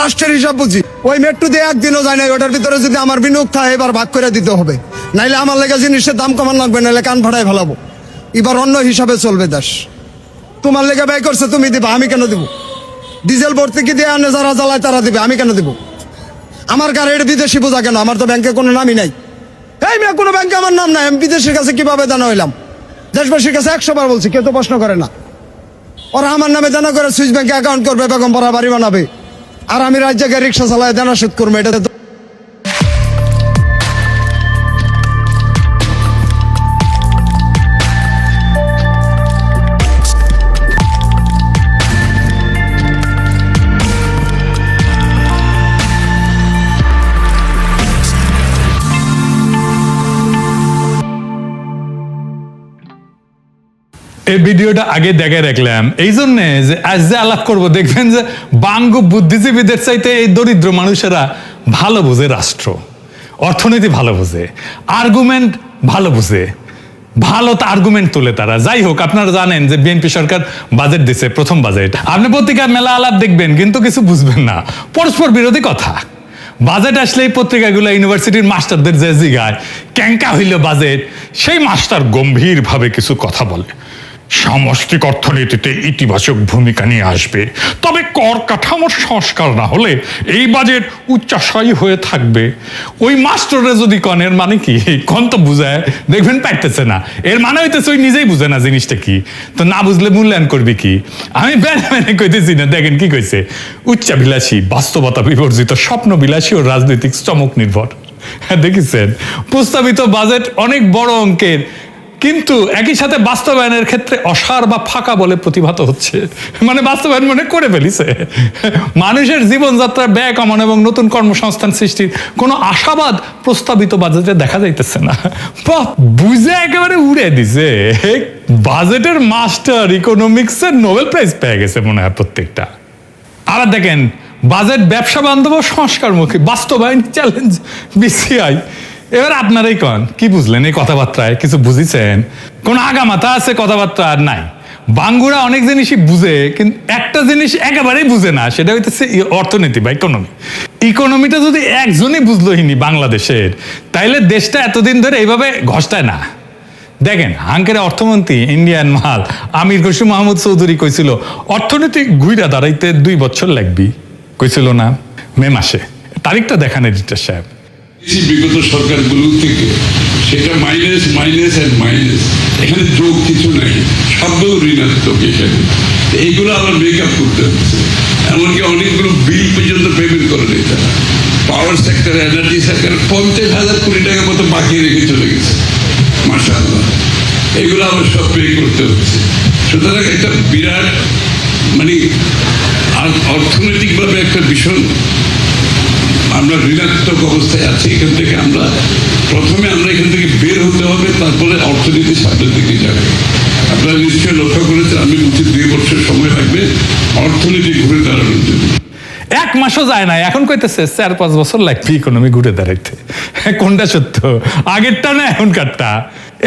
রাষ্ট্রের হিসাব বুঝি। ওই মেট্রো দিয়ে একদিনও যায় না, ওটার ভিতরে যদি আমার বিনিয়োগ থাকে এবার ভাগ করে দিতে হবে, নাইলে আমার লেগে জিনিসের দাম কমান লাগবে, নাহলে কান ফাটাই ফেলাবো। এবার অন্য হিসাবে চলবে দেশ। তোমার লেগে ব্যয় করছে তুমি দিবা, আমি কেন দিব? ডিজেল ভর্তি কি দিয়ে আনে যারা জ্বালায় তারা দিবে, আমি কেন দিব? আমার গাড়ির বিদেশি বোঝা কেন? আমার তো ব্যাংকে কোনো নামই নাই। এই মেয়ে, কোনো ব্যাংকে আমার নাম নাই, আমি বিদেশের কাছে কিভাবে দানা হইলাম? দেশবাসীর কাছে 100 বার বলছি, কেউ তো প্রশ্ন করে না। ওরা আমার নামে দানা করে সুইস ব্যাংকে অ্যাকাউন্ট করবে, বেগম পাড়া বাড়ি বানাবে, আর আমি রাজ্য জায়গায় রিক্সা চালায় দানা শোধ করবো। এটা এই ভিডিওটা আগে দেখে রাখলাম এই জন্যে যে আজ যে আলাপ করবো, দেখবেন যে বাঙ্গু বুদ্ধিজীবীদের চাইতে এই দরিদ্র মানুষেরা ভালো বোঝে রাষ্ট্র, অর্থনীতি ভালো বোঝে, আর্গুমেন্ট ভালো বোঝে, ভালো তো আর্গুমেন্ট তোলে তারা। যাই হোক, আপনারা জানেন যে বিএনপি সরকার বাজেট দিচ্ছে, প্রথম বাজেট। আপনি পত্রিকার মেলা আলাপ দেখবেন কিন্তু কিছু বুঝবেন না, পরস্পর বিরোধী কথা। বাজেট আসলে এই পত্রিকাগুলো ইউনিভার্সিটির মাস্টারদের যে জিগায় ক্যাঙ্কা হইল বাজেট, সেই মাস্টার গম্ভীরভাবে কিছু কথা বলে। সামষ্টিক অর্থনীতিতে ইতিবাচক ভূমিকা নিয়ে আসবে, তবে কর কাঠামোর সংস্কার না হলে এই বাজেট উচ্চাশায়ী হয়ে থাকবে। ওই মাস্টাররা যদি কনের মানে কি কন তো বুঝায়, দেখবেন পাইতেছে না। এর মানে হইতেছে ওই নিজেই বুঝে না জিনিসটা কি, তো না বুঝলে মূল্যায়ন করবে কি? আমি বেনে কইতেছি না, দেখেন কি কইছে। উচ্চাভিলাষী, বাস্তবতা বিবর্জিত, স্বপ্ন বিলাসী ও রাজনৈতিক চমক নির্ভর। দেখেছেন, প্রস্তাবিত বাজেট অনেক বড় অঙ্কের, কিন্তু একই সাথে বাস্তবায়নের ক্ষেত্রে অসার বা ফাঁকা বলে প্রতিভাত হচ্ছে। মানে বাস্তবায়ন মনে করে ফেলিছে। মানুষের জীবনযাত্রার ব্যয় কমানো এবং নতুন কর্মসংস্থান সৃষ্টির কোনো আশাবাদ প্রস্তাবিত বাজেটে দেখা যাইতেছে না। বুঝে একেবারে উড়ে দিছে। বাজেটের মাস্টার, ইকোনমিক্সের নোবেল প্রাইজ পেয়ে গেছে মনে হয় প্রত্যেকটা। আবার দেখেন, বাজেট ব্যবসা বান্ধব, সংস্কারমুখী, বাস্তবায়ন চ্যালেঞ্জ বিসিআই। এবার আপনারাই কন, কি বুঝলেন এই কথাবার্তায়? কিছু বুঝিছেন? কোন আগামাথা আছে কথাবার্তা? আর নাই। বাঙ্গুরা অনেক জিনিসই বুঝে, কিন্তু একটা জিনিস একেবারেই বুঝে না, সেটা হইতেছে অর্থনীতি বা ইকোনমি। ইকোনমিটা যদি একজনই বুঝলোহিনি বাংলাদেশের, তাইলে দেশটা এতদিন ধরে এইভাবে ঘষটায় না। দেখেন, হাঙ্কের অর্থমন্ত্রী ইন্ডিয়ান মাল আমির খসরু মাহমুদ চৌধুরী কইছিল অর্থনীতি ঘুইরা দাঁড়াইতে 2 বছর লাগবি, কইছিল না মে মাসে? তারিখটা দেখান এডিটর সাহেব। বিগত সরকারগুলো থেকে সেটা মাইনাস মাইনাস অ্যান্ড মাইনাস, এখানে যোগ কিছু নাই, শব্দ ঋণাত্মক। এখানে এইগুলো আবার মেকআপ করতে হচ্ছে। এমনকি অনেকগুলো বিল পর্যন্ত পেমেন্ট করে নেই তারা। পাওয়ার সেক্টর, এনার্জি সেক্টর 50,000 কোটি টাকার মতো বাকি রেখে চলে গেছে। মাশাআল্লাহ, এগুলো আবার সব পে করতে হচ্ছে। সুতরাং একটা বিরাট মানে অর্থনৈতিকভাবে একটা ভীষণ আমরা ঋণাত্মক অবস্থায় আছি। এখান থেকে প্রথমে আমরা এখান থেকে বের হতে হবে, তারপরে অর্থনীতি সামনের দিকে যাবে। আপনারা নিশ্চয়ই লক্ষ্য করেছেন, আমি বলছি 2 বছর সময় লাগবে অর্থনীতি ঘুরে দাঁড়ানোর জন্য। 1 মাসও যায় না, এখন কইতেছে 4-5 বছর লাগবে ইকোনমি ঘুরে দাঁড়াইতে। কোনটা সত্য, আগেরটা না এখনকারটা?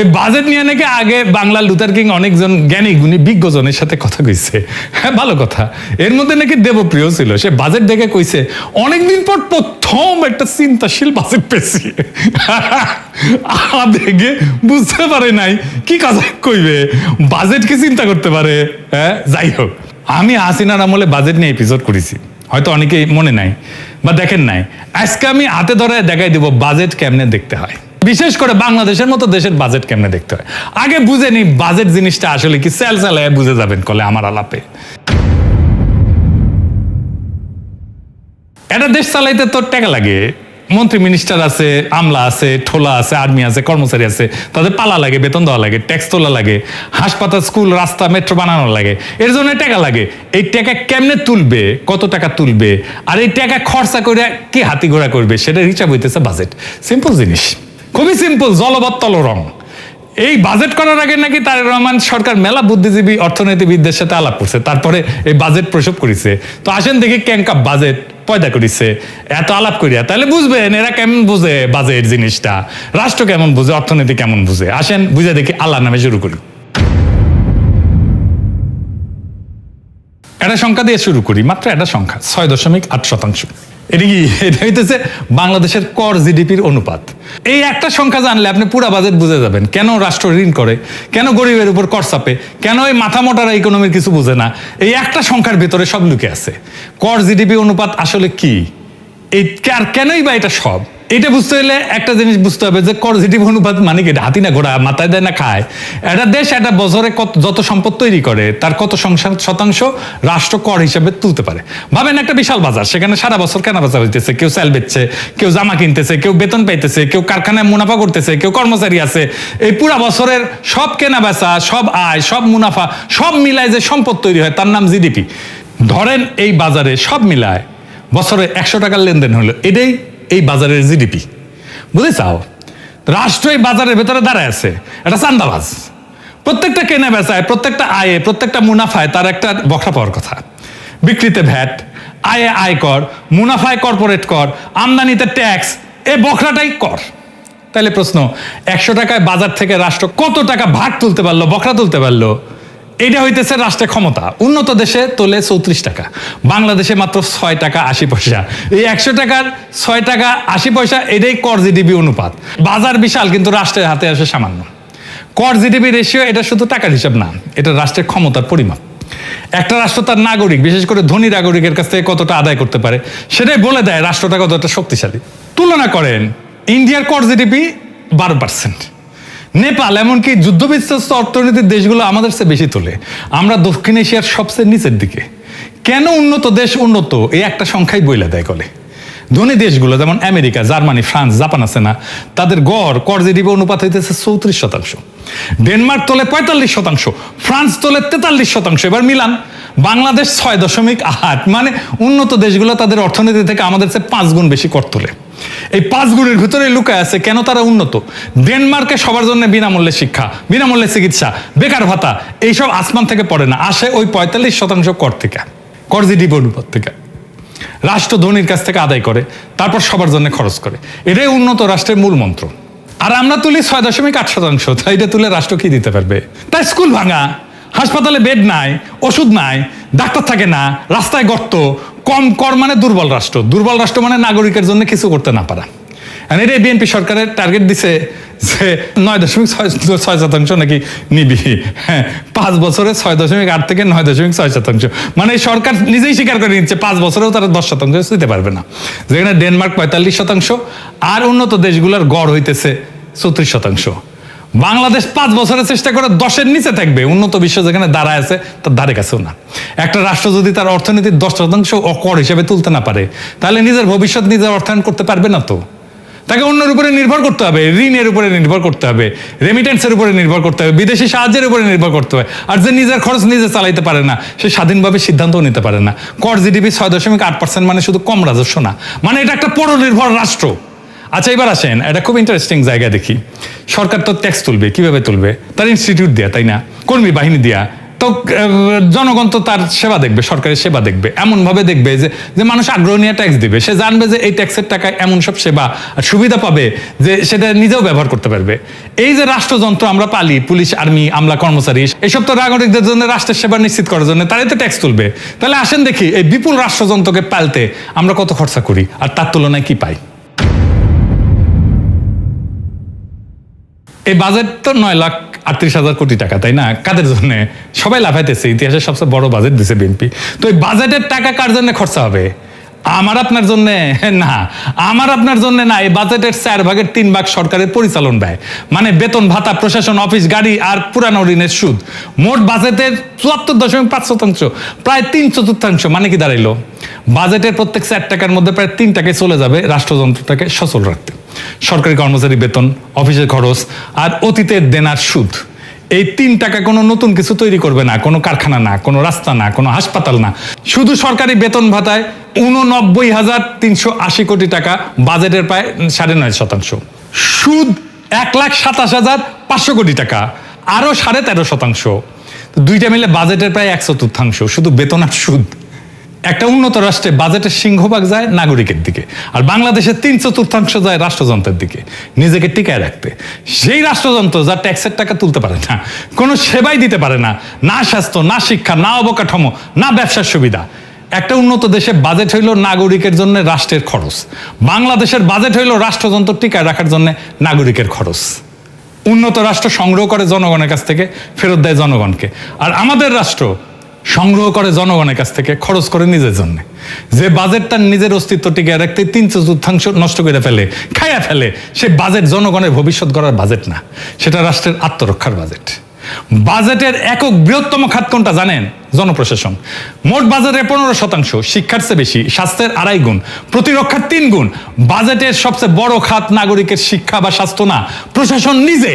এই বাজেট নিয়ে নাকি আগে বাংলা লুথার কিং অনেকজন জ্ঞানী গুণী বিজ্ঞজনের সাথে কথা কইছে। হ্যাঁ, ভালো কথা। এর মধ্যে নাকি দেবপ্রিয় ছিল, সে বাজেট দেখে কইছে অনেকদিন পর প্রথম একটা চিন্তাশীল বাজেট পেয়েছি। দেখে বুঝতে পারে নাই কি কথা কইবে, বাজেট কি চিন্তা করতে পারে? হ্যাঁ, যাই হোক, আমি হাসিনার আমলে বাজেট নিয়ে এপিসোড করেছি, হয়তো অনেকেই মনে নাই বা দেখেন নাই। আজকে আমি হাতে ধরে দেখাই দিব বাজেট কেমনে দেখতে হয়, বিশেষ করে বাংলাদেশের মতো দেশের বাজেট কেমনে দেখতে হয়। আগে বুঝে নি বাজেট জিনিসটা আসলে কি, সেল চালায় বুঝে যাবেন কলে আমার আলাপে। এটা দেশ চালাইতে তোর টাকা লাগে, মন্ত্রী মিনিস্টার আছে, আমলা আছে, ঠোলা আছে, আর্মি আছে, কর্মচারী আছে, তাদের পালা লাগে, বেতন দেওয়া লাগে, ট্যাক্স তোলা লাগে, হাসপাতাল, স্কুল, রাস্তা, মেট্রো বানানো লাগে, এর জন্য টাকা লাগে। এই টাকা কেমনে তুলবে, কত টাকা তুলবে, আর এই টাকা খরচা করে কি হাতি ঘোড়া করবে, সেটা হিসাব হইতেছে বাজেট। সিম্পল জিনিস, খুবই সিম্পল, জলবত্তল রং। এই বাজেট করার আগে নাকি তারেক রহমান সরকার মেলা বুদ্ধিজীবী অর্থনীতিবিদদের সাথে আলাপ করছে, তারপরে এই বাজেট প্রসব করেছে। তো আসেন দেখি ক্যাঙ্কা বাজেট পয়দা করেছে এত আলাপ করিয়া, তাহলে বুঝবেন এরা কেমন বুঝে বাজেট জিনিসটা, রাষ্ট্র কেমন বুঝে, অর্থনীতি কেমন বুঝে। আসেন বুঝে দেখি, আল্লাহর নামে শুরু করি। একটা সংখ্যা দিয়ে শুরু করি, মাত্র একটা সংখ্যা, 6.8%। এটা কি? এটা হইতেছে বাংলাদেশের কর জিডিপির অনুপাত। এই একটা সংখ্যা জানলে আপনি পুরা বাজেট বুঝে যাবেন, কেন রাষ্ট্র ঋণ করে, কেন গরিবের উপর কর চাপে, কেন এই মাথা মোটারা ইকোনমির কিছু বুঝে না। এই একটা সংখ্যার ভিতরে সব লুকে আছে। কর জিডিপি অনুপাত আসলে কি, এই কেনই বা এটা সব, এটা বুঝতে হলে একটা জিনিস বুঝতে হবে যে কর জিডিপি অনুপাত মানে কি, হাতি না ঘোড়া, মাথায় দেয় না খায়। একটা দেশ একটা বছরে যত সম্পদ তৈরি করে তার কত শতাংশ রাষ্ট্র কর হিসেবে তুলতে পারে। ভাবেন একটা বিশাল বাজার, সেখানে সারা বছর কেনা বেচা হইতেছে, কেউ সেল বেচছে, কেউ জামা কিনতেছে, কেউ বেতন পাইতেছে, কেউ কারখানায় মুনাফা করতেছে, কেউ কর্মচারী আছে। এই পুরা বছরের সব কেনা বেচা, সব আয়, সব মুনাফা, সব মিলায় যে সম্পদ তৈরি হয় তার নাম জিডিপি। ধরেন এই বাজারে সব মিলায় বছরে 100 টাকার লেনদেন হলো, এটাই এই বাজারের জিডিপি। বুঝে চাও, রাষ্ট্র এই বাজারের ভেতরে দাঁড়ায় আছে, এটা চান্দাবাজ। প্রত্যেকটা কেনা বেচায়, প্রত্যেকটা আয়ে, প্রত্যেকটা মুনাফায় তার একটা বখরা পাওয়ার কথা। বিক্রিতে ভ্যাট, আয়ে আয়কর, মুনাফায় কর্পোরেট কর, আমদানিতে ট্যাক্স, এই বখরাটাই কর। তাহলে প্রশ্ন, 100 টাকায় বাজার থেকে রাষ্ট্র কত টাকা ভাগ তুলতে পারলো, বখরা তুলতে পারলো? এটা হইতেছে রাষ্ট্রের ক্ষমতা। উন্নত দেশে তোলে 34 টাকা, বাংলাদেশে মাত্র 6 টাকা 80 পয়সা। এই 100 টাকার 6 টাকা 80 পয়সা, এটাই কর জিডিপি অনুপাত। বাজার বিশাল, কিন্তু রাষ্ট্রের হাতে আসে সামান্য। কর জিডিপি রেশিও এটা শুধু টাকার হিসাব না, এটা রাষ্ট্রের ক্ষমতার পরিমাপ। একটা রাষ্ট্র তার নাগরিক, বিশেষ করে ধনী নাগরিকের কাছ থেকে কতটা আদায় করতে পারে সেটাই বলে দেয় রাষ্ট্রটা কতটা শক্তিশালী। তুলনা করেন, ইন্ডিয়ার কর জিডিপি 12%, নেপাল এমনকি যুদ্ধবিধ্বস্ত অর্থনীতির দেশগুলো আমাদের চেয়ে বেশি তোলে। আমরা দক্ষিণ এশিয়ার সবচেয়ে নিচের দিকে। কেন উন্নত দেশ উন্নত, এই একটা সংখ্যাই বইলা দেয় গলে। ধনী দেশগুলো যেমন আমেরিকা, জার্মানি, ফ্রান্স, জাপান আছে না, তাদের গড় কর জিডিপি অনুপাত হইতেছে 34%। ডেনমার্ক তোলে 45%, ফ্রান্স তোলে 43%। এবার মিলান, বাংলাদেশ 6.8, মানে উন্নত দেশগুলো তাদের অর্থনীতি থেকে আমাদের চেয়ে 5 গুণ বেশি কর তোলে। এই 5 গুণের ভিতরে লুকায় আছে কেন তারা উন্নত। ডেনমার্কে সবার জন্য বিনামূল্যে শিক্ষা, বিনামূল্যে চিকিৎসা, বেকার ভাতা, এইসব আসমান থেকে পড়ে না, আসে ওই 45% কর থেকে, কর জিডিপি অনুপাত থেকে। রাষ্ট্র ধনীর কাছ থেকে আদায় করে, তারপর সবার জন্য খরচ করে। এটাই উন্নত রাষ্ট্রের মূল মন্ত্র। আর আমরা তুলি 6.8%। তাই এটা তুলে রাষ্ট্র কি দিতে পারবে? তাই স্কুল ভাঙা, হাসপাতালে বেড নাই, ওষুধ নাই, ডাক্তার থাকে না, রাস্তায় গর্ত, কম কর মানে দুর্বল রাষ্ট্র। দুর্বল রাষ্ট্র মানে নাগরিকের জন্য কিছু করতে না পারা। এটাই বিএনপি সরকারের টার্গেট দিছে যে 9.6% নাকি নিবি। হ্যাঁ, 5 বছরে 6.8 থেকে 9.6%। মানে সরকার নিজেই স্বীকার করে নিচ্ছে 5 বছরেও তারা 10% দিতে পারবে না। যেখানে ডেনমার্ক 45% আর উন্নত দেশগুলোর গড় হইতেছে 34%। বাংলাদেশ 5 বছরের চেষ্টা করে 10-এর নিচে থাকবে, উন্নত বিশ্ব যেখানে দাঁড়ায় আছে তার ধারে কাছেও না। একটা রাষ্ট্র যদি তার অর্থনীতির 10% কর হিসেবে তুলতে না পারে, তাহলে নিজের ভবিষ্যৎ নিজের অর্থায়ন করতে পারবে না। তো তাকে অন্যের উপরে নির্ভর করতে হবে, ঋণের উপরে নির্ভর করতে হবে, রেমিটেন্সের উপরে নির্ভর করতে হবে, বিদেশি সাহায্যের উপরে নির্ভর করতে হয়। আর যে নিজের খরচ নিজে চালাইতে পারে না, সে স্বাধীনভাবে সিদ্ধান্তও নিতে পারে না। কর জিডিপি 6.8% মানে শুধু কম রাজস্ব না, মানে এটা একটা পরনির্ভর রাষ্ট্র। আচ্ছা, এবার আসেন, এটা খুব ইন্টারেস্টিং জায়গা দেখি। সরকার তো ট্যাক্স তুলবে, কিভাবে তুলবে? তার ইনস্টিটিউট দিয়া, তাই না? কর্মী বাহিনী দিয়া। তো জনগণ তো তার সেবা দেখবে, সরকারের সেবা দেখবে, এমন ভাবে দেখবে যে মানুষ আগ্রহ নিয়ে ট্যাক্স দিবে। সে জানবে যে এই ট্যাক্সের টাকায় এমন সব সেবা আর সুবিধা পাবে যে সেটা নিজেও ব্যবহার করতে পারবে। এই যে রাষ্ট্রযন্ত্র আমরা পালি, পুলিশ, আর্মি, আমলা, কর্মচারী, এইসব তো নাগরিকদের জন্য রাষ্ট্রের সেবা নিশ্চিত করার জন্য, তারাই তো ট্যাক্স তুলবে। তাহলে আসেন দেখি এই বিপুল রাষ্ট্রযন্ত্রকে পালতে আমরা কত খরচা করি আর তার তুলনায় কি পাই। এই বাজেট তো 9,38,000 কোটি টাকা, তাই না? কাদের জন্য? সবাই লাফাইতেছে, ইতিহাসের সবচেয়ে বড় বাজেট দিছে বিএনপি। তো এই বাজেটের টাকা কার জন্য খরচা হবে? আমার আপনার জন্য না, আমার আপনার জন্য না। এই বাজেটের 4/3 ভাগ সরকারের পরিচালন ব্যয়, মানে বেতন ভাতা, প্রশাসন, অফিস, গাড়ি আর পুরানো ঋণের সুদ। মোট বাজেটের 74.5%, প্রায় 3/4। মানে কি দাঁড়াইলো? বাজেটের প্রত্যেক 4 টাকার মধ্যে প্রায় 3 টাকায় চলে যাবে রাষ্ট্রযন্ত্রটাকে সচল রাখতে। সরকারি কর্মচারী বেতন, অফিসের খরচ আর অতীতের দেনার সুদ। এই 3 টাকা কোনো নতুন কিছু তৈরি করবে না, কোনো কারখানা না, কোনো রাস্তা না, কোনো হাসপাতাল না। শুধু সরকারি বেতন ভাতায় 89,380 কোটি টাকা, বাজেটের প্রায় 9.5%। সুদ 1,27,500 কোটি টাকা, আরো 13.5%। দুইটা মিলে বাজেটের প্রায় 1/4, শুধু বেতন আর সুদ। একটা উন্নত রাষ্ট্রে বাজেটের সিংহভাগ যায় নাগরিকের দিকে, আর বাংলাদেশের 3/4 যায় রাষ্ট্রযন্ত্রের দিকে নিজেকে টিকায় রাখতে। সেই রাষ্ট্রযন্ত্র যা ট্যাক্সের টাকা তুলতে পারে না, কোনো সেবাই দিতে পারে না, না স্বাস্থ্য, না শিক্ষা, না অবকাঠামো, না ব্যবসার সুবিধা। একটা উন্নত দেশে বাজেট হইল নাগরিকের জন্য রাষ্ট্রের খরচ, বাংলাদেশের বাজেট হইল রাষ্ট্রযন্ত্র টিকায় রাখার জন্য নাগরিকের খরচ। উন্নত রাষ্ট্র সংগ্রহ করে জনগণের কাছ থেকে, ফেরত দেয় জনগণকে, আর আমাদের রাষ্ট্র সংগ্রহ করে জনগণের কাছ থেকে, খরচ করে নিজের জন্য। যে বাজেট তার নিজের অস্তিত্ব টিকিয়ে রাখতে 3/4 নষ্ট করে ফেলে, খাইয়া ফেলে, সে বাজেট জনগণের ভবিষ্যৎ গড়ার বাজেট না, সেটা রাষ্ট্রের আত্মরক্ষার বাজেট। বাজেটের একক বৃহত্তম খাত কোনটা জানেন? জনপ্রশাসন। মোট বাজেটের 15%, শিক্ষার চেয়ে বেশি, স্বাস্থ্যের 2.5 গুণ, প্রতিরক্ষার 3 গুণ। বাজেটের সবচেয়ে বড় খাত নাগরিকের শিক্ষা বা স্বাস্থ্য না, প্রশাসন নিজে।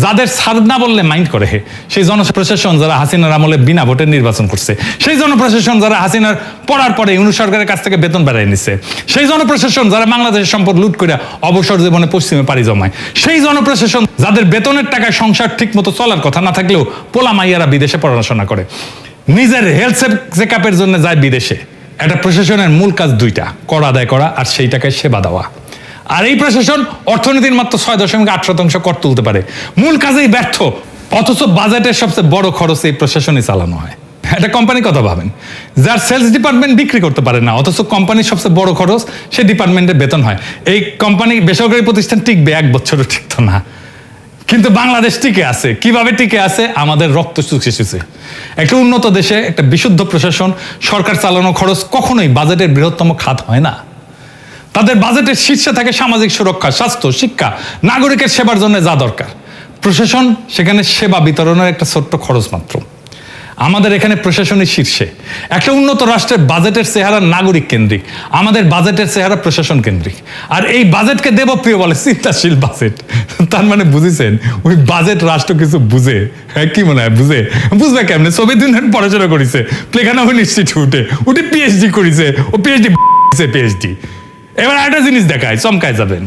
যাদের সার না বললে মাইন্ড করে, সেই জনপ্রশাসন যারা হাসিনার আমলে বিনা ভোটের নির্বাচন করছে, সেই জনপ্রশাসন যারা হাসিনার পড়ার পরে ইউনূস সরকারের কাছ থেকে বেতন বাড়াই নিচ্ছে, সেই জনপ্রশাসন যারা বাংলাদেশের সম্পদ লুট করে অবসর জীবনে পশ্চিমে পাড়ি জমায়, সেই জনপ্রশাসন যাদের বেতনের টাকায় সংসার ঠিক মতো চলার কথা না থাকলেও পোলা মাইয়ারা বিদেশে পড়াশোনা করে, নিজের হেলথ চেক আপের জন্য যায় বিদেশে। একটা প্রশাসনের মূল কাজ 2টা, কর আদায় করা আর সেই টাকায় সেবা দেওয়া। আর এই প্রশাসন অর্থনীতির মাত্র 6.8% কর তুলতে পারে, মূল কাজেই ব্যর্থ। অথচ বাজেটের সবচেয়ে বড় খরচ এই প্রশাসনই চালানো হয়। একটা কোম্পানির কথা ভাবেন, যার সেলস ডিপার্টমেন্ট বিক্রি করতে পারে না, অথচ কোম্পানির সবচেয়ে বড় খরচ সেই ডিপার্টমেন্টের বেতন হয়। এই কোম্পানি, বেসরকারি প্রতিষ্ঠান টিকবে 1 বছরও টিকতো না, কিন্তু বাংলাদেশ টিকে আছে। কিভাবে টিকে আছে? আমাদের রক্ত চুষে। একটা উন্নত দেশে একটা বিশুদ্ধ প্রশাসন, সরকার চালানো খরচ কখনোই বাজেটের বৃহত্তম খাত হয় না। তাদের বাজেটের শীর্ষে থাকে সামাজিক সুরক্ষা, স্বাস্থ্য, শিক্ষা, নাগরিকের সেবার জন্য যা দরকার। প্রশাসন সেখানে সেবা বিতরণের একটা ছোট্ট খরচ মাত্র। আমাদের এখানে প্রশাসনের শীর্ষে। একটা উন্নত রাষ্ট্রের বাজেটের চেহারা নাগরিক কেন্দ্রিক, আমাদের বাজেটের চেহারা প্রশাসন কেন্দ্রিক। আর এই বাজেটকে দেবপ্রিয় বলে চিন্তাশীল বাজেট। তার মানে বুঝেছেন, ওই বাজেট রাষ্ট্র কিছু বুঝে। হ্যাঁ, কি মনে হয় বুঝে? বুঝবে কেমনে? ছবি দিন পড়াশোনা করেছে প্লেখানগর ইনস্টিটিউটে, ওটি পিএইচডি করেছে, ও পিএইচডি। এবার একটা জিনিস দেখায়, চমকায় যাবেন।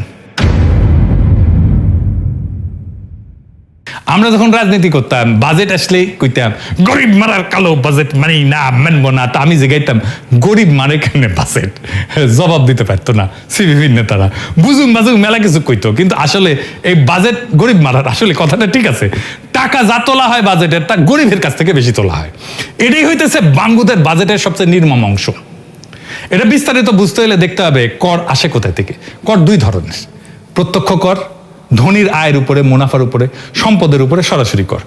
আমরা যখন রাজনীতি করতাম, বাজেট আসলে কইতাম গরিব মারার কালো বাজেট মানি না, মানবো না। তা আমি জিগাইতাম গরিব মারে কেন বাজেট? জবাব দিতে পারতো না সিভিভির নেতারা। বুঝুম বাজুম মেলা কিছু কইতো, কিন্তু আসলে এই বাজেট গরিব মারার। আসলে কথাটা ঠিক আছে, টাকা যা তোলা হয় বাজেটের, তা গরিবের কাছ থেকে বেশি তোলা হয়। এটাই হইতেছে বাংলাদেশের বাজেটের সবচেয়ে নির্মম অংশ। এটা বিস্তারিত বুঝতে হলে দেখতে হবে কর আসে কোথায় থেকে। কর 2 ধরনের, প্রত্যক্ষ কর, ধনীর আয়ের উপরে, মুনাফার উপরে, সম্পদের উপরে সরাসরি কর।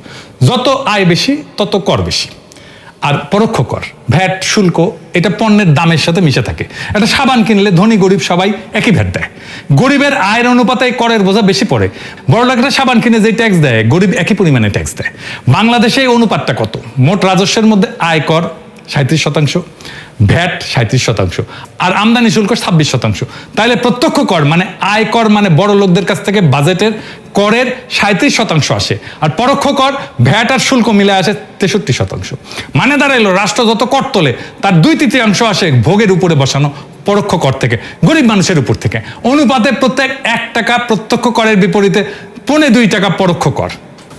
যত আয় বেশি তত কর বেশি। আর পরোক্ষ কর, ভ্যাট, শুল্ক, এটা পণ্যের দামের সাথে মিশে থাকে। একটা সাবান কিনলে ধনী গরিব সবাই একই ভ্যাট দেয়। গরিবের আয়ের অনুপাতে করের বোঝা বেশি পড়ে। বড়লোকেরা সাবান কিনে যে ট্যাক্স দেয়, গরিব একই পরিমাণে ট্যাক্স দেয়। বাংলাদেশে এই অনুপাতটা কত? মোট রাজস্বের মধ্যে আয় কর 37%, ভ্যাট 37%, আর আমদানি শুল্ক 26%। তাহলে প্রত্যক্ষ কর মানে আয় কর, মানে বড় লোকদের কাছ থেকে বাজেটের করের 37% আসে। আর পরোক্ষ কর, ভ্যাট আর শুল্ক মিলে আসে 63%। মানে দাঁড়াইলো রাষ্ট্র যত কর তোলে তার 2/3 আসে ভোগের উপরে বসানো পরোক্ষ কর থেকে, গরিব মানুষের উপর থেকে। অনুপাতে প্রত্যেক 1 টাকা প্রত্যক্ষ করের বিপরীতে 2.25 টাকা পরোক্ষ কর।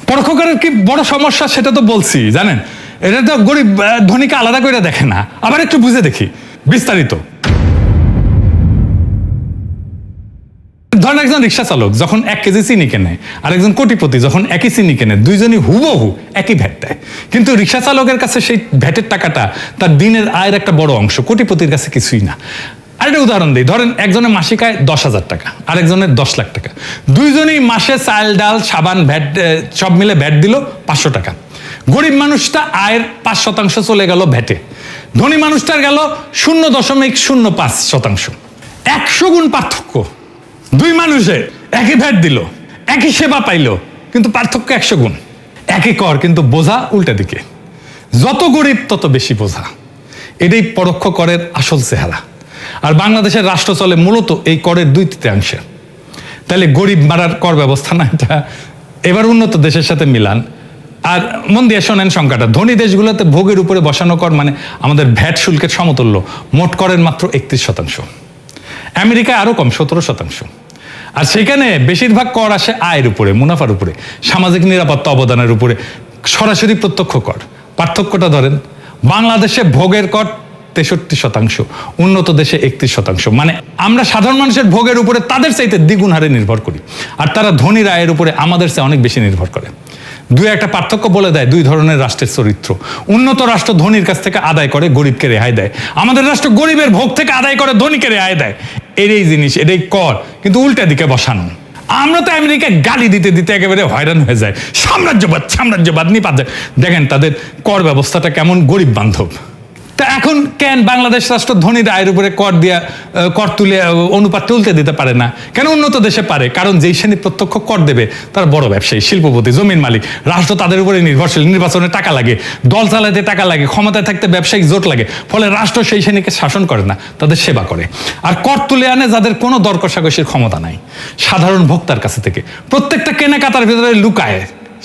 পরোক্ষ করের কি বড় সমস্যা সেটা তো বলছি, জানেন। এটা তো গরিব ধনীকে আলাদা করে দেখে না। আবার একটু বুঝে দেখি বিস্তারিত। ধরেন একজন রিক্সা চালক যখন 1 কেজি চিনি কেনে, আর একজন কোটিপতি যখন একই চিনি কেনে, দুইজনই হুবহু একই ভ্যাট দেয়। কিন্তু রিক্সা চালকের কাছে সেই ভ্যাটের টাকাটা তার দিনের আয়ের একটা বড় অংশ, কোটিপতির কাছে কিছুই না। আরেকটা উদাহরণ দিই, ধরেন একজনের মাসিক আয় 10,000 টাকা, আরেকজনের 10 লাখ টাকা। দুইজনই মাসে চাল, ডাল, সাবান, ভ্যাট সব মিলে ভ্যাট দিল 500 টাকা। গরিব মানুষটা আয়ের 5% চলে গেল ভ্যাটে, ধনী মানুষটার গেল 0.05%। 100 গুণ পার্থক্য। দুই মানুষে একই ভ্যাট দিল, একই সেবা পাইল, কিন্তু পার্থক্য 100 গুণ। একই কর, কিন্তু বোঝা উল্টা দিকে। যত গরিব তত বেশি বোঝা। এটাই পরোক্ষ করের আসল চেহারা। আর বাংলাদেশের রাষ্ট্র চলে মূলত এই করের 2/3। তাহলে গরিব মারার কর ব্যবস্থা না এটা? এবার উন্নত দেশের সাথে মিলান, আর মন দিয়ে শোনেন সংখ্যাটা। ধনী দেশগুলোতে ভোগের উপরে বসানো কর মানে আমাদের ভ্যাট শুল্কের সমতুল্য, মোট করের মাত্র 31%। আমেরিকায় আরো কম, 17%। আর সেখানে বেশিরভাগ কর আসে আয়ের উপরে, মুনাফার উপরে, সামাজিক নিরাপত্তা অবদানের উপরে, সরাসরি প্রত্যক্ষ কর। পার্থক্যটা ধরেন, বাংলাদেশে ভোগের কর 63%, উন্নত দেশে 31%। মানে আমরা সাধারণ মানুষের ভোগের উপরে তাদের চাইতে দ্বিগুণ হারে নির্ভর করি, আর তারা ধনী আয়ের উপরে আমাদের চেয়ে অনেক বেশি নির্ভর করে। একটা পার্থক্য বলে দেয় দুই ধরনের রাষ্ট্রের চরিত্র। উন্নত রাষ্ট্র ধনীর কাছ থেকে আদায় করে, গরিবকে রেহাই দেয়। আমাদের রাষ্ট্র গরিবের ভোগ থেকে আদায় করে, ধনীকে রেহাই দেয়। এটাই জিনিস, এটাই কর, কিন্তু উল্টা দিকে বসানো। আমরা তো আমেরিকায় গালি দিতে দিতে একেবারে হয়রান হয়ে যায়। সাম্রাজ্যবাদ নিপাত যায়। দেখেন তাদের কর ব্যবস্থাটা কেমন গরিব বান্ধব। তা এখন কেন বাংলাদেশ রাষ্ট্র ধনীর আয়ের উপরে কর তুলে অনুপাত তুলতে দিতে পারে না? কেন উন্নত দেশে পারে? কারণ যেই শ্রেণী প্রত্যক্ষ কর দেবে তারা বড় ব্যবসায়ী, শিল্পপতি, জমির মালিক। রাষ্ট্র তাদের উপরে নির্ভরশীল। নির্বাচনে টাকা লাগে, দল চালাতে টাকা লাগে, ক্ষমতায় থাকতে ব্যবসায়িক জোট লাগে। ফলে রাষ্ট্র সেই শ্রেণীকে শাসন করে না, তাদের সেবা করে। আর কর তুলে আনে যাদের কোনো দর কষাকষির ক্ষমতা নাই, সাধারণ ভোক্তার কাছে থেকে। প্রত্যেকটা কেনাকাটার ভিতরে লুকায়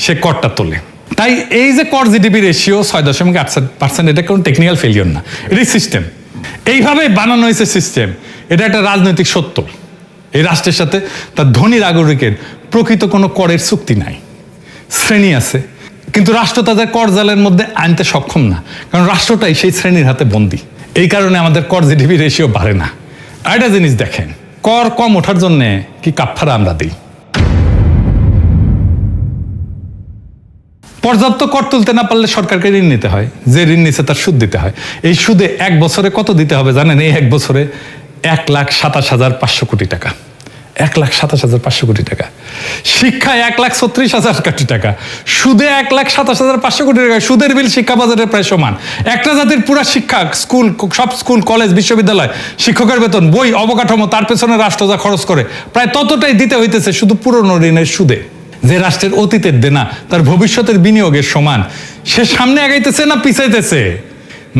সে করটা তোলে। তাই এই যে কর জিডিপি রেশিও 6.8%, এটা কোনো টেকনিক্যাল ফেলিওর না, এটাই সিস্টেম। এইভাবে বানানো হয়েছে সিস্টেম। এটা একটা রাজনৈতিক সত্য। এই রাষ্ট্রের সাথে তার ধনী নাগরিকের প্রকৃত কোনো করের চুক্তি নাই। শ্রেণী আছে, কিন্তু রাষ্ট্র তাদের কর জালের মধ্যে আনতে সক্ষম না, কারণ রাষ্ট্রটাই সেই শ্রেণীর হাতে বন্দী। এই কারণে আমাদের কর জিডিপি রেশিও বাড়ে না। আর একটা জিনিস দেখেন, কর কম ওঠার জন্য কি কাফারা আমরা দিই। পর্যাপ্ত কর তুলতে না পারলে সরকারকে ঋণ নিতে হয়, যে ঋণ নিচ্ছে তার সুদ দিতে হয়। এই সুদে 1 বছরে কত দিতে হবে জানেন? এই 1 বছরে 1,27,500 কোটি টাকা। 1,27,500 কোটি টাকা। শিক্ষায় 1,36,000 কোটি টাকা। সুদে 1,27,500 কোটি টাকা। সুদের বিল শিক্ষা বাজেটের প্রায় সমান। একটা জাতির পুরা শিক্ষা, সব স্কুল, কলেজ, বিশ্ববিদ্যালয়, শিক্ষকের বেতন, বই, অবকাঠামো, তার পেছনে রাষ্ট্র যা খরচ করে প্রায় ততটাই দিতে হইতেছে শুধু পুরনো ঋণের সুদে। যে রাষ্ট্রের অতীতের দেনা তার ভবিষ্যতের বিনিয়োগের সমান, সে সামনে আগাইতেছে না পিছাইতেছে?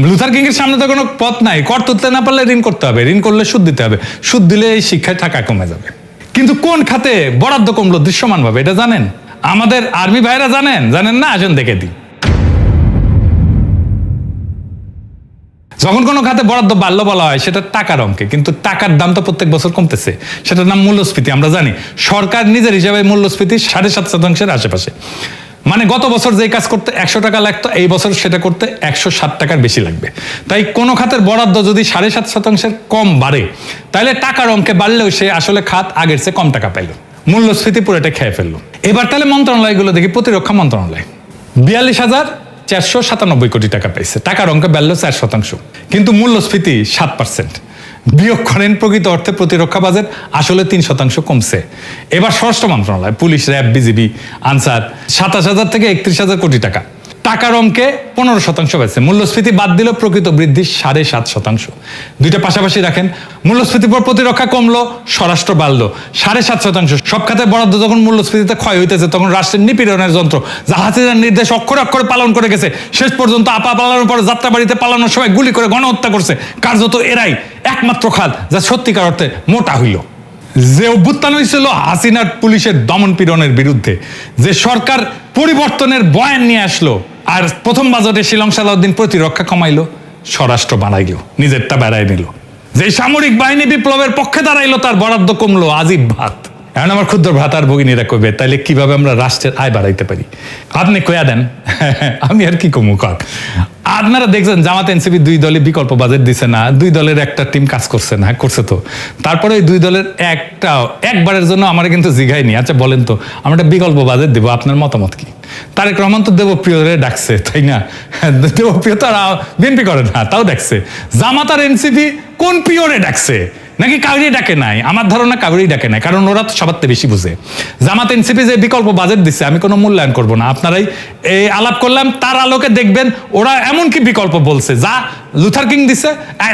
লুথার কিং এর সামনে তো কোনো পথ নাই। কর তুলতে না পারলে ঋণ করতে হবে, ঋণ করলে সুদ দিতে হবে, সুদ দিলে এই শিক্ষায় টাকা কমে যাবে। কিন্তু কোন খাতে বরাদ্দ কমলো দৃশ্যমান ভাবে, এটা জানেন? আমাদের আর্মি ভাইরা জানেন না? আসেন দেখে দিই। যখন কোনো খাতে বরাদ্দ বাড়লো বলা হয় সেটা টাকার অঙ্কে, কিন্তু টাকার দাম তো প্রত্যেক বছর কমতেছে। সেটার নাম মূল্যস্ফীতি। আমরা জানি সরকার নিজের হিসাবে মূল্যস্ফীতি 7.5% আশেপাশে। মানে গত বছর যেই কাজ করতে 100 টাকা লাগতো, এই বছর সেটা করতে 160 টাকার বেশি লাগবে। তাই কোনো খাতের বরাদ্দ যদি 7.5% কম বাড়ে, তাহলে টাকার অঙ্কে বাড়লেও সে আসলে খাত আগের চেয়ে কম টাকা পাইল। মূল্যস্ফীতি পুরোটা খেয়ে ফেললো। এবার তাহলে মন্ত্রণালয়গুলো দেখি, প্রতিরক্ষা মন্ত্রণালয় 42,497 কোটি টাকা পাইছে, টাকার অঙ্কে বাড়লো 4%, কিন্তু মূল্যস্ফীতি 7%। বিয়োগ করেন প্রকৃত অর্থে প্রতিরক্ষা বাজেট আসলে 3% কমছে। এবার স্বরাষ্ট্র মন্ত্রণালয়, পুলিশ, র্যাব, বিজিবি, আনসার 27,000 থেকে 31,000 কোটি টাকা, টাকার অঙ্কে 15% পাইছে। মূল্যস্ফীতি বাদ দিল, প্রকৃত বৃদ্ধি 7.5%। দুইটা পাশাপাশি রাখেন, মূল্যস্ফীতির পর প্রতিরক্ষা কমলো, স্বরাষ্ট্র বাড়লো 7.5%। সব খাতে বরাদ্দ যখন মূল্যস্ফীতিতে ক্ষয় হইতেছে, তখন রাষ্ট্রের নিপীড়নের যন্ত্র যা হাসিনার নির্দেশ অক্ষরে অক্ষরে পালন করে গেছে, শেষ পর্যন্ত আপা পালানোর পর যাত্রা বাড়িতে পালানোর সময় গুলি করে গণহত্যা করছে, কার্যত এরাই একমাত্র খাত যা সত্যিকার অর্থে মোটা হইল। যে অভ্যুত্থান হয়েছিল হাসিনার পুলিশের দমন পীড়নের বিরুদ্ধে, যে সরকার পরিবর্তনের বয়ান নিয়ে আসলো, আর প্রথম বাজেটে শিলং সালাউদ্দিন প্রতিরক্ষা কমাইলো, স্বরাষ্ট্র বাড়াইলো, নিজেরটা বেড়াই নিল। যে সামরিক বাহিনী বিপ্লবের পক্ষে দাঁড়াইলো, তার বরাদ্দ কমলো আজিব ভাত। এখন আমার ক্ষুদ্র ভ্রাতার ভগিনীরা কইবে, তাইলে কিভাবে আমরা রাষ্ট্রের আয় বাড়াইতে পারি? আপনি কয়া দেন, আমি আর কি কমু কাক। আপনারা দেখছেন জামাত এনসিপি 2 দলে বিকল্প বাজেট দিছে না, 2 দলের একটা টিম কাজ করছে না, করছে তো। তারপরে ওই 2 দলের একবারের জন্য আমার কিন্তু জিগাইনি, আচ্ছা বলেন তো আমরা একটা বিকল্প বাজেট দেবো, আপনার মতামত কি? তারেক রহমান তো দেবপ্রিয়রে ডাকছে, তাই না? দেবপ্রিয় তো বিএনপি করে না, তাও ডাকছে। জামাত আর এনসিপি কোন পিওরে ডাকছে? নাকি কাউরি ডাকে নাই? আমার ধারণা কাউরি ডাকে নাই, কারণ ওরা তো সবার থেকে বেশি বুঝে। জামাত এনসিপি যে বিকল্প বাজেট দিচ্ছে, আমি কোনো মূল্যায়ন করব না, আপনারাই এই আলাপ করলাম, তার আলোকে দেখবেন ওরা এমন কি বিকল্প বলছে যা লুথার কিং দিছে,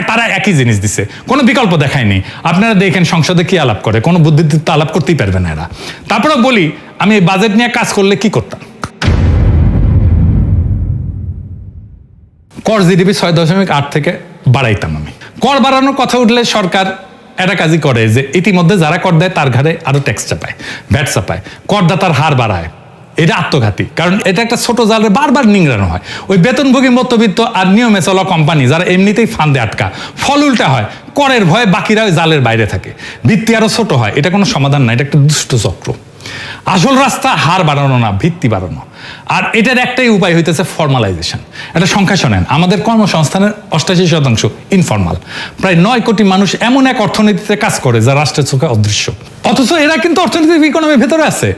তারা একই জিনিস দিছে, কোনো বিকল্প দেখায়নি। আপনারা দেখেন সংসদে কি আলাপ করে, কোনো বুদ্ধিদীপ্ত আলাপ করতেই পারবে না এরা। তারপরে বলি, আমি এই বাজেট নিয়ে কাজ করলে কি করতাম? কর জিডিপি 6.8 থেকে বাড়াইতাম আমি। কর বাড়ানোর কথা উঠলে সরকার একটা কাজই করে, যে ইতিমধ্যে যারা কর দেয় তার ঘাড়ে আরো ট্যাক্স চাপায়, ভ্যাট চাপায়, করদাতার হার বাড়ায়। এটা আত্মঘাতী, কারণ এটা একটা ছোট জালে বারবার নিংড়ানো হয়। ওই বেতনভোগী মধ্যবিত্ত আর নিয়মে চলা কোম্পানি যারা এমনিতেই ফান্দে আটকা, ফল উল্টা হয়, করের ভয়ে বাকিরা ওই জালের বাইরে থাকে, ভিত্তি আরো ছোট হয়। এটা কোনো সমাধান না, এটা একটা দুষ্ট চক্র। আসল রাস্তা হার বাড়ানো না, ভিত্তি বাড়ানো। আর এটার একটাই উপায় হইতেছে ফর্মালাইজেশন। একটা সংখ্যা শোনেন, আমাদের কর্মসংস্থানের 88% ইনফর্মাল। প্রায় 9 কোটি মানুষ এমন এক অর্থনীতিতে কাজ করে যা রাষ্ট্রের চোখে অদৃশ্য, অথচ এরা কিন্তু অর্থনৈতিক ইকোনমির ভেতরে আছে।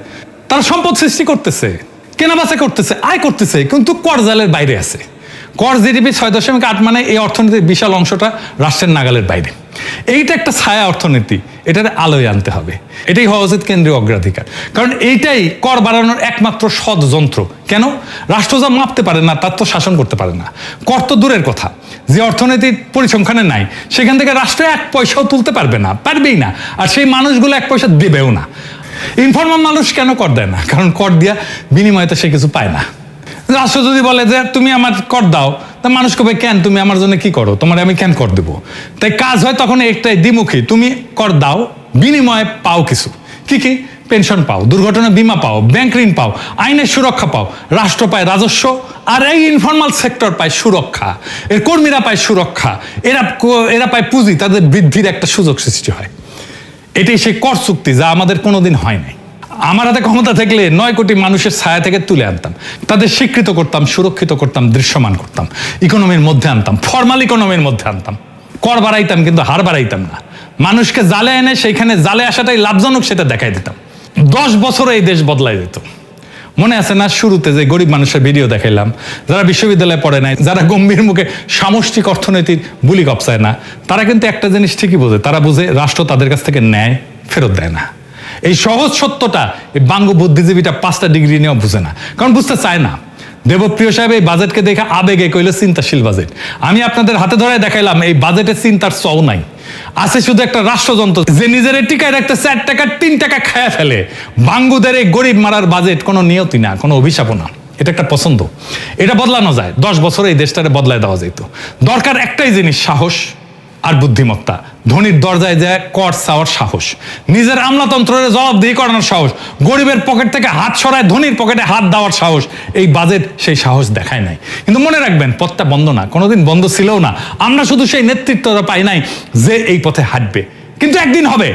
তারা সম্পদ সৃষ্টি করতেছে, কেনাবেচা করতেছে, আয় করতেছে, কিন্তু কর জালের বাইরে আছে। কর জিডিপি 6.8 মানে এই অর্থনীতির বিশাল অংশটা রাষ্ট্রের নাগালের বাইরে। এইটা একটা ছায়া অর্থনীতি, এটার আলোয় আনতে হবে। এটাই হওয়া উচিত কেন্দ্রীয় অগ্রাধিকার, কারণ এইটাই কর বাড়ানোর একমাত্র সৎ যন্ত্র। কেন? রাষ্ট্র যা মাপতে পারে না তার তো শাসন করতে পারে না। কর তো দূরের কথা, যে অর্থনীতির পরিসংখ্যানে নাই সেখান থেকে রাষ্ট্র 1 পয়সাও তুলতে পারবে না, পারবেই না। আর সেই মানুষগুলো 1 পয়সা দেবেও না। ইনফর্মাল মানুষ কেন কর দেয় না? কারণ কর দিয়া বিনিময়ে তো সে কিছু পায় না। রাষ্ট্র যদি বলে যে তুমি আমার কর দাও, তা মানুষ কবে কেন তুমি আমার জন্য কি করো, তোমার আমি কেন কর দেবো? তাই কাজ হয় তখন একটাই দ্বিমুখী, তুমি কর দাও, বিনিময়ে পাও কিছু। কি কি? পেনশন পাও, দুর্ঘটনা বীমা পাও, ব্যাংক ঋণ পাও, আইনের সুরক্ষা পাও, রাষ্ট্র পায় রাজস্ব, আর এই ইনফর্মাল সেক্টর পায় সুরক্ষা, এর কর্মীরা পায় সুরক্ষা, এরা পায় পুঁজি, তাদের বৃদ্ধির একটা সুযোগ সৃষ্টি হয়। এটাই সেই কর চুক্তি যা আমাদের কোনোদিন হয় নাই। আমার হাতে ক্ষমতা থাকলে 9 কোটি মানুষের ছায়া থেকে তুলে আনতাম, তাদের স্বীকৃত করতাম, সুরক্ষিত করতাম, দৃশ্যমান করতাম, ইকোনমির মধ্যে আনতাম, ফর্মাল ইকোনমির মধ্যে আনতাম। কর বাড়াইতাম কিন্তু হার বাড়াইতাম না। মানুষকে জালে এনে সেইখানে জালে আসাটাই লাভজনক সেটা দেখাই দিতাম। 10 বছরে এই দেশ বদলাই যেত। মনে আছে না শুরুতে যে গরিব মানুষের ভিডিও দেখাইলাম, যারা বিশ্ববিদ্যালয়ে পড়ে নাই, যারা গম্ভীর মুখে সামষ্টিক অর্থনীতির বুলি কপসায় না, তারা কিন্তু একটা জিনিস ঠিকই বোঝে, তারা বুঝে রাষ্ট্র তাদের কাছ থেকে ন্যায় ফেরত দেয় না। এই সহজ সত্যটা এই বাঙ্গু বুদ্ধিজীবীটা 5টা ডিগ্রি নিয়েও বুঝে না, কারণ বুঝতে চায় না। দেবপ্রিয় সাহেব এই বাজেটকে দেখে আবেগে কইল চিন্তাশীল বাজেট। আমি আপনাদের হাতে ধরে দেখাইলাম এই বাজেটে চিন্তার চও নাই, আছে শুধু একটা রাষ্ট্রযন্ত্র যে নিজের টিকায় রাখতে 4 টাকা 3 টাকা খায়া ফেলে। বাঙ্গুদের এই গরিব মারার বাজেট কোনো নিয়তি না, কোনো অভিশাপও না, এটা একটা পছন্দ। এটা বদলানো যায়, 10 বছরে এই দেশটারে বদলায় দেওয়া যেত। দরকার একটাই জিনিস, সাহস আর বুদ্ধিমত্তা। ধনীর দরজায় যায় কর চাওয়ার সাহস, নিজের আমলাতন্ত্রের জবাবদিহি করানোর সাহস, গরিবের পকেট থেকে হাত সরায় ধনীর পকেটে হাত দেওয়ার সাহস। এই বাজেট সেই সাহস দেখায় নাই। কিন্তু মনে রাখবেন, পথটা বন্ধ না, কোনোদিন বন্ধ ছিলও না। আমরা শুধু সেই নেতৃত্বটা পাই নাই যে এই পথে হাঁটবে। কিন্তু একদিন হবে,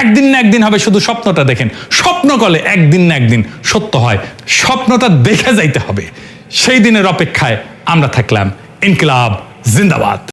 একদিন না একদিন হবে। শুধু স্বপ্নটা দেখেন, স্বপ্ন করলে একদিন না একদিন সত্য হয়। স্বপ্নটা দেখে যাইতে হবে। সেই দিনের অপেক্ষায় আমরা থাকলাম। ইনকিলাব জিন্দাবাদ।